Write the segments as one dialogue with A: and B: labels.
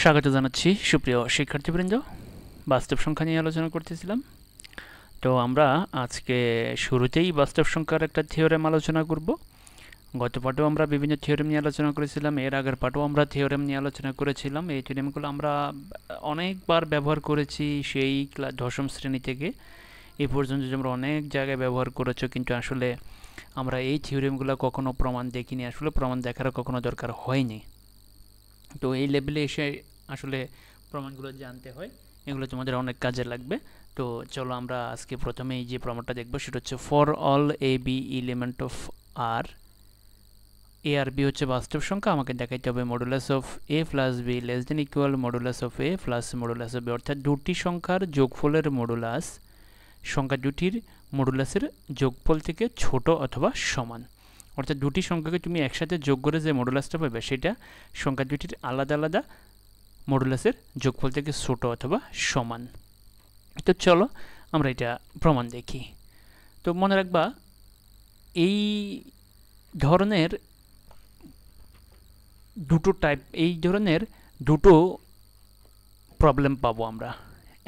A: স্বাগত জানাচ্ছি সুপ্রিয় শিক্ষার্থীবৃন্দ। বাস্তব সংখ্যা নিয়ে আলোচনা করতেছিলাম। তো আমরা আজকে শুরুতেই বাস্তব সংখ্যার একটা থিওরেম আলোচনা করব। গত পাঠেও আমরা বিভিন্ন থিওরেম নিয়ে আলোচনা করেছিলাম, এর আগের পাঠেও আমরা থিওরেম নিয়ে আলোচনা করেছিলাম। এই থিওরেমগুলো আমরা অনেকবার ব্যবহার করেছি, সেই দশম শ্রেণী থেকে এই পর্যন্ত আমরা অনেক জায়গায় ব্যবহার করেছো, কিন্তু আসলে আমরা এই থিওরেমগুলো কখনো প্রমাণ দেখিনি, আসলে প্রমাণ দেখারও কখনো দরকার হয়নি। তো এই লেভেলে এসে আসলে প্রমাণগুলো জানতে হয়, এগুলো তোমাদের অনেক কাজে লাগবে। তো চলো আমরা আজকে প্রথমে এই যে প্রমাণটা দেখবো সেটা হচ্ছে for all A B element of R, A আর বি হচ্ছে বাস্তব সংখ্যা, আমাকে দেখাইতে হবে modulus of A plus B less than equal modulus of A plus modulus of B, অর্থাৎ দুটি সংখ্যার যোগফলের মডুলাস সংখ্যা দুটির মডুলাসের যোগফল থেকে ছোট অথবা সমান। অর্থাৎ দুটি সংখ্যাকে তুমি একসাথে যোগ করে যে মডুলাসটা পাবে সেটা সংখ্যা দুটির আলাদা আলাদা মডুলাসের যোগফল থেকে ছোট অথবা সমান। তো চলো আমরা এটা প্রমাণ দেখি। তো মনে রাখবা, এই ধরনের দুটো প্রবলেম পাবো আমরা।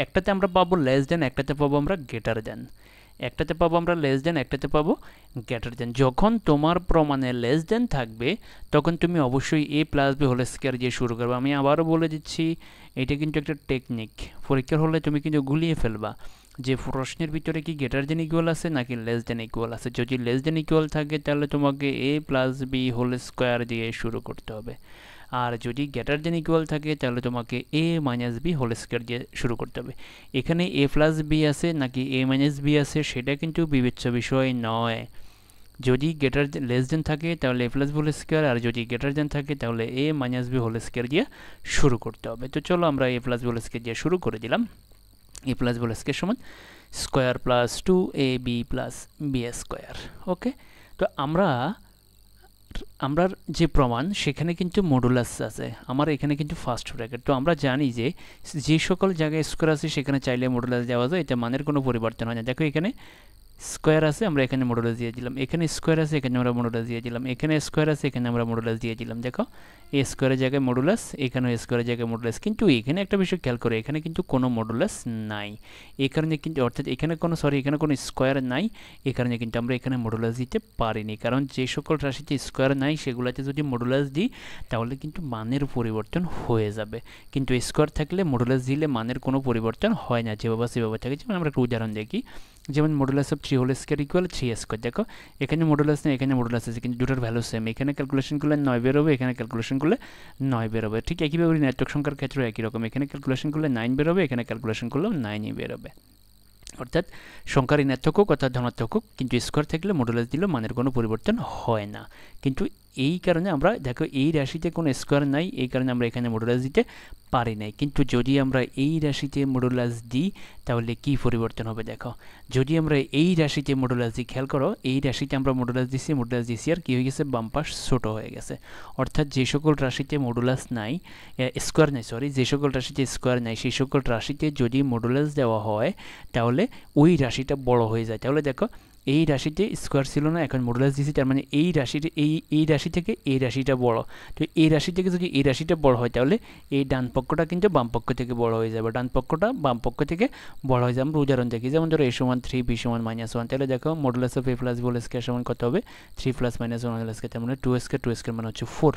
A: একটাতে আমরা পাবো লেস দেন, একটাতে পাবো আমরা গ্রেটার দেন। একটাতে পাবো আমরা লেস দেন, একটাতে পাবো গ্রেটার দেন। যখন তোমার প্রমাণে লেস দেন থাকবে তখন তুমি অবশ্যই এ প্লাস বি হোল স্কয়ার দিয়ে শুরু করবে। আমি আবারও বলে দিচ্ছি, এটা কিন্তু একটা টেকনিক। পরীক্ষার হলে তুমি কিন্তু গুলিয়ে ফেলবা যে প্রশ্নের ভিতরে কি গ্রেটার দেন ইকুয়াল আছে নাকি লেস দেন ইকুয়াল আছে। যদি লেস দেন ইকুয়াল থাকে তাহলে তোমাকে এ প্লাস বি হোল স্কয়ার দিয়ে শুরু করতে হবে, আর যদি গ্রেটার দেন ইকুয়াল থাকে তাহলে তোমাকে এ মাইনাস বি হোল স্কয়ার দিয়ে শুরু করতে হবে। এখানে এ প্লাস বি আছে নাকি এ মাইনাস বি আছে সেটা কিন্তু বিবেচ্য বিষয় নয়। যদি গ্রেটার লেস দেন থাকে তাহলে A plus B whole square, আর যদি গ্রেটার দেন থাকে তাহলে A minus B whole square দিয়ে শুরু করতে হবে। তো চলো আমরা A plus B whole square দিয়ে শুরু করে দিলাম। A plus B whole square সমান square plus 2ab plus B square. Okay, তো আমরা যে প্রমাণ সেখানে কিন্তু মডুলাস আছে, আমার এখানে কিন্তু ফার্স্ট ব্র্যাকেট। তো আমরা জানি যে যে সকল জায়গায় স্কোয়ার আছে সেখানে চাইলে মডুলাস দেওয়া যায়, এটা মানের কোনো পরিবর্তন হয় না। দেখো এখানে স্কোয়ার আছে, আমরা এখানে মডুলাস দিয়ে দিলাম। এখানে স্কোয়ার আছে, এখানে আমরা মডুলাস দিয়ে দিলাম। এখানে স্কোয়ার আছে, এখানে আমরা মডুলাস দিয়ে দিলাম। দেখো এ স্কোয়ারের জায়গায় মডুলাস, এখানেও স্কোয়ারের জায়গায় মডুলাস। কিন্তু এখানে একটা বিষয় খেয়াল করে, এখানে কিন্তু কোনো মডুলাস নাই। এই কারণে কিন্তু অর্থাৎ এখানে কোনো স্কোয়ার নাই, এই কারণে কিন্তু আমরা এখানে মডুলাস দিতে পারিনি। কারণ যে সকল রাশিতে স্কোয়ার নাই সেগুলোতে যদি মডুলাস দিই তাহলে কিন্তু মানের পরিবর্তন হয়ে যাবে, কিন্তু স্কোয়ার থাকলে মডুলাস দিলে মানের কোনো পরিবর্তন হয় না, যেভাবে সেভাবে থাকে। যেমন আমরা একটা উদাহরণ দেখি, যেমন modulus of 3 whole square equal 3 square. দেখো এখানে মডুলাস নেই, এখানে মডুলাস আছে, কিন্তু দুটোর ভ্যালু সেম। এখানে ক্যালকুলেশন করলে 9 বের হবে, এখানে ক্যালকুলেশন করলে 9 বের হবে। ঠিক একইভাবে ঋণাত্মক সংখ্যার ক্ষেত্রেও একই রকম, এখানে ক্যালকুলেশন করলে 9 বের হবে, এখানে ক্যালকুলেশন করলেও 9ই বের হবে। অর্থাৎ সংখ্যার ঋণাত্মক হোক অর্থাৎ ধনাত্মক হোক, কিন্তু স্কোয়ার থাকলে মডুলাস দিলেও মানের কোনো পরিবর্তন হয় না। কিন্তু এই কারণে আমরা দেখো এই রাশিতে কোনো স্কোয়ার নাই, এই কারণে আমরা এখানে মডুলাস দিতে পারি নাই। কিন্তু যদি আমরা এই রাশিতে মডুলাস দিই তাহলে কি পরিবর্তন হবে দেখো। যদি আমরা এই রাশিতে মডুলাস দিই, খেয়াল করো এই রাশিতে আমরা মডুলাস দিছি আর কি হয়ে গেছে, বাম পাশ ছোটো হয়ে গেছে। অর্থাৎ যে সকল রাশিতে মডুলাস নাই, স্কোয়ার নাই সরি, যে সকল রাশিতে স্কোয়ার নাই সেই সকল রাশিতে যদি মডুলাস দেওয়া হয় তাহলে ওই রাশিটা বড় হয়ে যায়। তাহলে দেখো এই রাশিতে স্কোয়ার ছিল না, এখন মডুলাস দিয়েছি, তার মানে এই রাশিতে এই রাশি থেকে এই রাশিটা বড়। তো এই রাশি থেকে যদি এই রাশিটা বড় হয় তাহলে এই ডান পক্ষটা কিন্তু বাম পক্ষ থেকে বড় হয়ে যাবে, ডান পক্ষটা বাম পক্ষ থেকে বড় হয়ে যাবে। আমরা উদাহরণ দেখি, যেমন ধরো a সমান 3 b সমান -1, তাহলে দেখো modulus of a plus b whole square সমান কত হবে, 3 প্লাস -1 হোল স্কয়ার, তার মানে 2 স্কয়ার মানে হচ্ছে 4,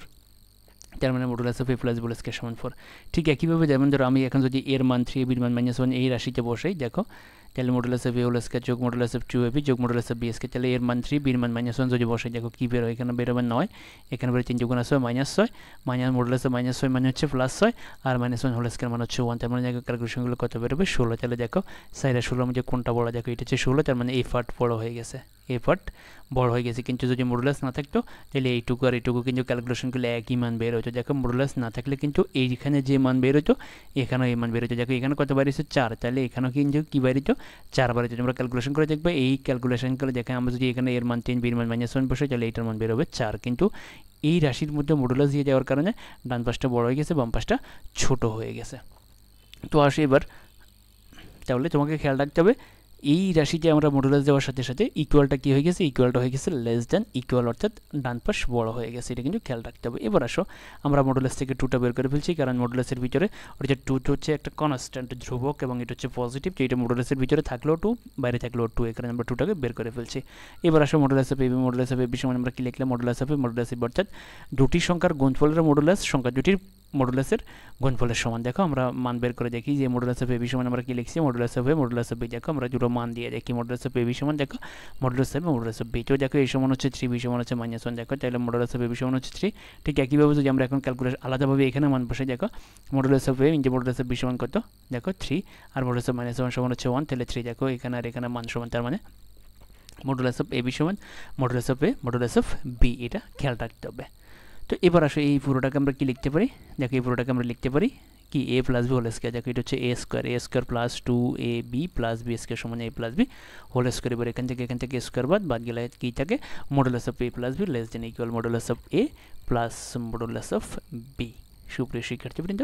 A: তার মানে modulus of a plus b whole square সমান 4। ঠিক একইভাবে যেমন ধরো আমি এখন যদি এর মান 3ab এর মান -1 এই রাশিতে বসাই, দেখো তাহলে modulus of a whole square যোগ মডুলাস অফ 2ab যোগ মডুলাস অফ b স্কয়ার, তাহলে এর মান 3 b এর মান -1 যদি বসাই দেখো কি বের হয়, এখানে বের হবে 9, এখানে বের 3 গুণ আছে -6, মাইনাস মডুলাস অফ -6 মানে হচ্ছে +6, আর -1 হোল স্কয়ার মানে হচ্ছে 1, তার মানে দেখো ক্যালকুলেশনগুলো কত বের হবে 16। তাহলে দেখো 4 আর 16 মধ্যে কোনটা বড়, দেখো এটা হচ্ছে 16, তার মানে এই পার্ট বড় হয়ে গেছে, এই পার্ট বড় হয়ে গেছে। কিন্তু যদি মডুলাস না থাকতো তাহলে এইটুকু আর এইটুকু কিন্তু ক্যালকুলেশন করলে একই মান বের হতো। দেখো মডুলাস না থাকলে কিন্তু এইখানে যে মান বের হতো এখানেও এই মান বের হতো। দেখো এখানে কত বাড়িয়েছে 4, তাহলে এখানেও কিন্তু কী বাড়িত 4 বাড়িত। তোমরা ক্যালকুলেশন করে দেখবে, এই ক্যালকুলেশন করে দেখে আমরা যদি এখানে এর মান 3 b এর মান -1 বসাই তাহলে এইটার মান বের হবে 4। কিন্তু এই রাশির মধ্যে মডুলাস দিয়ে দেওয়ার কারণে ডান পাশটা বড় হয়ে গেছে, বাম পাশটা ছোট হয়ে গেছে। তো আসে এবার, তাহলে তোমাকে খেয়াল রাখতে হবে এই রাশিতে আমরা মডুলাস দেওয়ার সাথে সাথে ইকুয়ালটা কি হয়ে গেছে, ইকুয়ালটা হয়ে গেছে লেস দ্যান ইকুয়াল, অর্থাৎ ডান পাশ বড় হয়ে গেছে, এটা কিন্তু খেয়াল রাখতে হবে। এবার আসো আমরা মডুলাস থেকে 2টা বের করে ফেলছি, কারণ মডুলাসের ভিতরে অর্থাৎ 2 হচ্ছে একটা কনস্ট্যান্ট ধ্রুবক এবং এটা হচ্ছে পজিটিভ, তো এটা মডুলাসের ভিতরে থাকলেও 2 বাইরে থাকলেও 2, এখানে আমরা 2টাকে বের করে ফেলছি। এবার আসো modulus of A B, modulus of A B সমান আমরা কি লিখলাম, modulus of A modulus A B, অর্থাৎ দুটি সংখ্যার গুণফলের মডুলাস সংখ্যা দুটির মডুলাসের গুণফলের সমান। দেখো আমরা মান বের করে দেখি যে মডুলাস অফ এবি সমান আমরা কি লিখছি, modulus of A modulus of B. দেখো আমরা দুটো মান দিয়ে দেখি, মডুলাস অফ এবি সমান দেখো modulus of A modulus of B, তো দেখো এই সমান হচ্ছে 3, বি সমান হচ্ছে -1, দেখো তাহলে মডুলাস অফ এবি সমান হচ্ছে 3। ঠিক একইভাবে যদি আমরা এখন ক্যালকুলেশন আলাদাভাবে এখানে মান বসাই, দেখো modulus of A into modulus of B সমান কত, দেখো 3, আর মডুলাস অফ -1 সমান হচ্ছে 1, তাহলে 3, দেখো এখানে আর এখানে মান সমান, তার মানে মডুলাস অফ এবি সমান modulus of A modulus of B, এটা খেয়াল রাখতে হবে। তো এবার আসো এই পুরোটাকে আমরা কি লিখতে পারি, দেখো এই পুরোটাকে আমরা লিখতে পারি কি a plus B whole square, দেখো এটা হচ্ছে a square plus 2ab plus b square সমান a plus B whole square. এবার এখান থেকে স্কয়ার বাদ গেলে কি থাকে, modulus of a plus B less than equal modulus of a plus modulus of b। সুপ্রিয় শিক্ষার্থীবৃন্দ,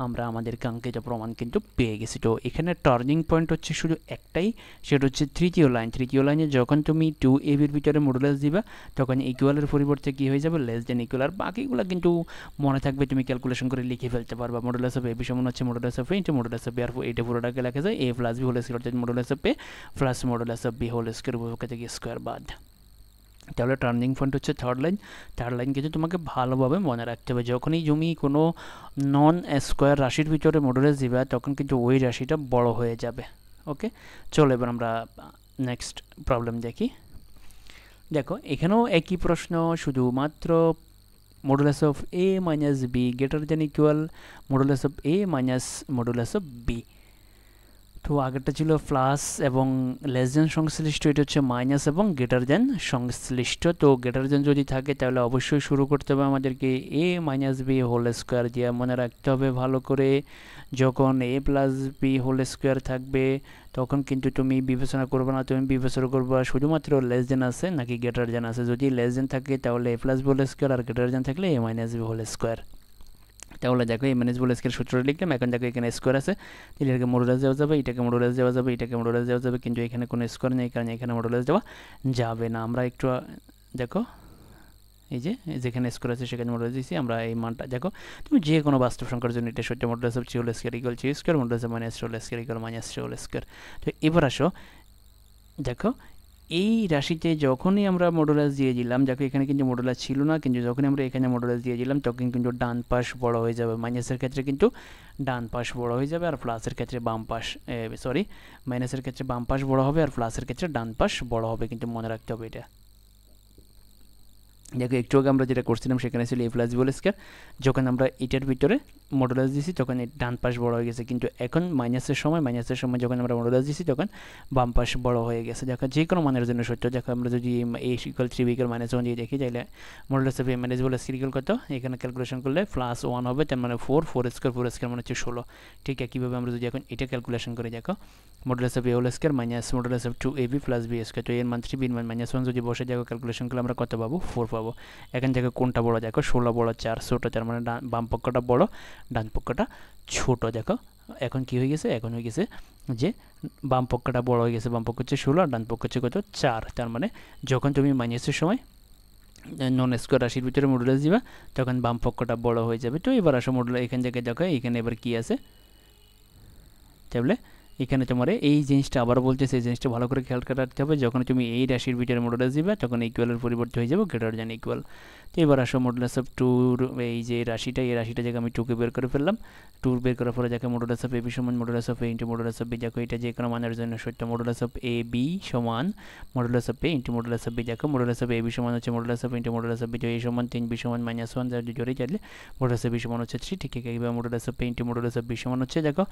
A: আমরা আমাদের কাঙ্ক্ষিত প্রমাণ কিন্তু পেয়ে গেছি। তো এখানে টার্নিং পয়েন্ট হচ্ছে শুধু একটাই, সেটা হচ্ছে তৃতীয় লাইনে যখন তুমি 2ab এর ভিতরে মডুলাস দিবা তখন ইকুয়ালের পরিবর্তে কি হয়ে যাবে, লেস দেন ইকুয়াল। আর বাকিগুলো কিন্তু মনে থাকবে, তুমি ক্যালকুলেশন করে লিখে ফেলতে পারবা। মডুলাস অফ ab সমান হচ্ছে modulus of a into modulus of b, আর এটা পুরোটাকে লেখা যায় a plus b whole square, অর্থাৎ modulus of a plus modulus of b whole square, উভয় থেকে স্কয়ার বাদ। তাহলে টার্নিং পয়েন্ট হচ্ছে থার্ড লাইন কিন্তু তোমাকে ভালোভাবে মনে রাখতে হবে। যখনই তুমি কোনো নন স্কোয়ার রাশির ভিতরে মডুলাস দিবা তখন কিন্তু ওই রাশিটা বড় হয়ে যাবে। ওকে, চলো এবার আমরা নেক্সট প্রবলেম দেখি। দেখো এখানেও একই প্রশ্ন, শুধুমাত্র modulus of a minus B greater than equal modulus of a minus modulus of B. তো আগেরটা ছিল প্লাস এবং লেস দেন সংশ্লিষ্ট, এটা হচ্ছে মাইনাস এবং গ্রেটার দেন সংশ্লিষ্ট। তো গ্রেটার দেন যদি থাকে তাহলে অবশ্যই শুরু করতে হবে আমাদেরকে a minus B whole square দিয়ে। মনে রাখতে হবে ভালো করে, যখন a plus B whole square থাকবে তখন কিন্তু তুমি বিবেচনা করবে না, তুমি বিবেচনা করবে শুধুমাত্র লেস দেন আছে নাকি গ্রেটার দেন আছে। যদি লেস দেন থাকে তাহলে a plus B whole square, আর গ্রেটার দেন থাকলে a minus B whole square. তাহলে দেখো এই মাইনাস বল স্কয়ার সূত্রটা লিখলাম, এখন দেখো এখানে স্কয়ার আছে, তাহলে এটাকে মডুলাস দেওয়া যাবে, এটাকে মডুলাস দেওয়া যাবে, এটাকে মডুলাস দেওয়া যাবে, কিন্তু এখানে কোনো স্কয়ার নেই কারণ এখানে মডুলাস দেওয়া যাবে না। আমরা একটু দেখো এই যে যেখানে স্কয়ার আছে সেখানে মডুলাস দিয়েছি আমরা, এই মানটা দেখো তুমি যে কোনো বাস্তব সংখ্যার জন্য এটা সত্য, modulus of 3 whole square equal 3 square, modulus of -3 whole square equal -3 whole square. তো এবার আসো দেখো এই রাশিতে যখনই আমরা মডুলাস দিয়ে দিলাম, দেখো এখানে কিন্তু মডুলাস ছিল না, কিন্তু যখনই আমরা এখানে মডুলাস দিয়ে দিলাম তখন কিন্তু ডান পাশ বড় হয়ে যাবে। মাইনাসের ক্ষেত্রে কিন্তু ডান পাশ বড় হয়ে যাবে, আর প্লাসের ক্ষেত্রে বাম পাশ মাইনাসের ক্ষেত্রে বাম পাশ বড় হবে, আর প্লাসের ক্ষেত্রে ডান পাশ বড় হবে, কিন্তু মনে রাখতে হবে এটা। দেখো একটু আগে আমরা যেটা করছিলাম সেখানে ছিল a plus B whole square, যখন আমরা এটার ভিতরে মডুলাস দিয়েছি তখন ডান পাশ বড় হয়ে গেছে, কিন্তু এখন মাইনাসের সময় যখন আমরা মডুলাস দিয়েছি তখন বাম পাশ বড় হয়ে গেছে। দেখো যে কোনো মানের জন্য সত্য। দেখো আমরা যদি a ইকুয়াল 3 b ইকুয়াল -1 দিয়ে দেখি, তাহলে modulus of a minus B whole square equal কত, এখানে ক্যালকুলেশন করলে +1 হবে, তার মানে 4 স্কয়ার মানে হচ্ছে 16। ঠিক একইভাবে আমরা যদি এখন এটা ক্যালকুলেশন করি, দেখো modulus of a whole square minus modulus of 2ab plus b square, তো এর মান 3, b এর মান -1 যদি বসে দেখো ক্যালকুলেশন করলে আমরা কত পাবো, 4 পাবো। এখান থেকে কোনটা বড়, দেখো 16 বড় 4 ছোট, তার মানে বাম পক্ষটা বড় ডান পক্ষটা ছোট। দেখো এখন কি হয়ে গেছে, এখন হয়ে গেছে যে বাম পক্ষটা বড় হয়ে গেছে, বাম পক্ষ হচ্ছে 16 আর ডান পক্ষ হচ্ছে কত 4, তার মানে যখন তুমি মাইনাসের সময় নন স্কয়ার রাশির ভিতরে মডুলাস দিবা তখন বাম পক্ষটা বড় হয়ে যাবে। তো এবার আসো মডুলাস এখান থেকে দেখো এখানে এবার কি আছে, তাহলে এখানে তোমার এই জিনিসটা আবার বলতেছে, এই জিনিসটা ভালো করে খেয়াল রাখতে হবে, যখন তুমি এই রাশির ভিতরে মডুলাস দিবা তখন ইকুয়ালের পরিবর্তে হয়ে যাবে গ্রেটার দেন ইকুয়াল। তো এবার আসো মডুলাস অফ 2 এই যে রাশিটা, এই রাশিটা জায়গায় আমি 2 কে বের করে ফেললাম, 2 বের করার পরে দেখো মডুলাস অফ a b সমান modulus of a into modulus of b। দেখো এটা যে কোনো মানের জন্য সত্য, মডুলাস অফ a b সমান modulus of a into modulus of b। দেখো মডুলাস অফ a b সমান হচ্ছে modulus of into modulus of b, তো a সমান 3, b সমান -1, যার জোরে চাইলে মডুলাস অফ b সমান হচ্ছে 3। ঠিক এইভাবে modulus of a into modulus of b সমান হচ্ছে দেখো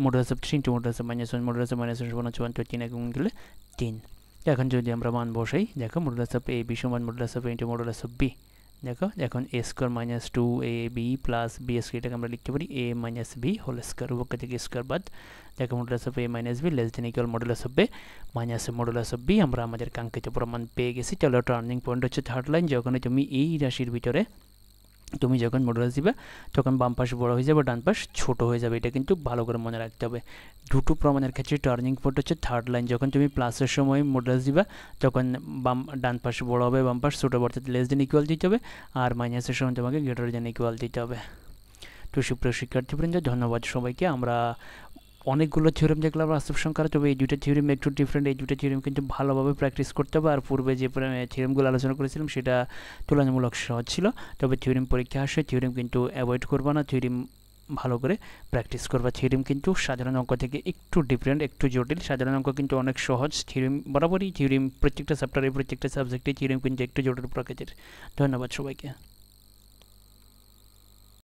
A: modulus of 3 into modulus of -1, modulus of -1 সমান হচ্ছে 1, তো 3 গুণ করলে 3। এখন যদি আমরা মান বসাই, দেখো মডুলাস অফ a b সমান modulus of a into modulus of b। দেখো এখন a square minus 2ab plus b square, এটাকে আমরা লিখতে পারি a minus b whole square, উভয় থেকে স্কয়ার বাদ। দেখো modulus of a minus b less than equal modulus of a minus modulus of b। আমরা আমাদের কাঙ্ক্ষিত প্রমাণ পেয়ে গেছি। তাহলে টার্নিং পয়েন্ট হচ্ছে থার্ড লাইন, যখন তুমি এই রাশির ভিতরে তুমি যখন মডুলাস দিবে তখন বাম পাশ বড় হয়ে যাবে, ডান পাশ ছোট হয়ে যাবে। এটা কিন্তু ভালো করে মনে রাখতে হবে। দুটো প্রমাণের ক্ষেত্রে টার্নিং পয়েন্ট হচ্ছে থার্ড লাইন। যখন তুমি প্লাসের সময় মডুলাস দিবা তখন ডান পাশ বড় হবে, বাম পাশ ছোটো, অর্থাৎ লেস দেন ইকুয়াল দিতে হবে, আর মাইনাসের সময় তোমাকে গ্রেটার দেন ইকুয়াল দিতে হবে। তো সুপ্রিয় শিক্ষার্থীবৃন্দ, ধন্যবাদ সবাইকে। আমরা অনেকগুলো থিওরেম দেখলাম বাস্তব সংখ্যার, তবে এই দুটো থিওরেম একটু ডিফারেন্ট। এই দুটো থিওরেম কিন্তু ভালোভাবে প্র্যাকটিস করতে হবে। আর পূর্বে যে থিওরেমগুলো আলোচনা করেছিলাম সেটা তুলনামূলক সহজ ছিল, তবে থিওরেম পরীক্ষা আসে, থিওরেম কিন্তু অ্যাভয়েড করবা না, থিওরেম ভালো করে প্র্যাকটিস করবা। থিওরেম কিন্তু সাধারণ অঙ্ক থেকে একটু ডিফারেন্ট, একটু জটিল। সাধারণ অঙ্ক কিন্তু অনেক সহজ, থিওরেম বরাবরই থিওরেম প্রত্যেকটা চ্যাপ্টারে প্রত্যেকটা সাবজেক্টে থিওরেম কিন্তু একটু জটিল প্রকৃতির। ধন্যবাদ সবাইকে।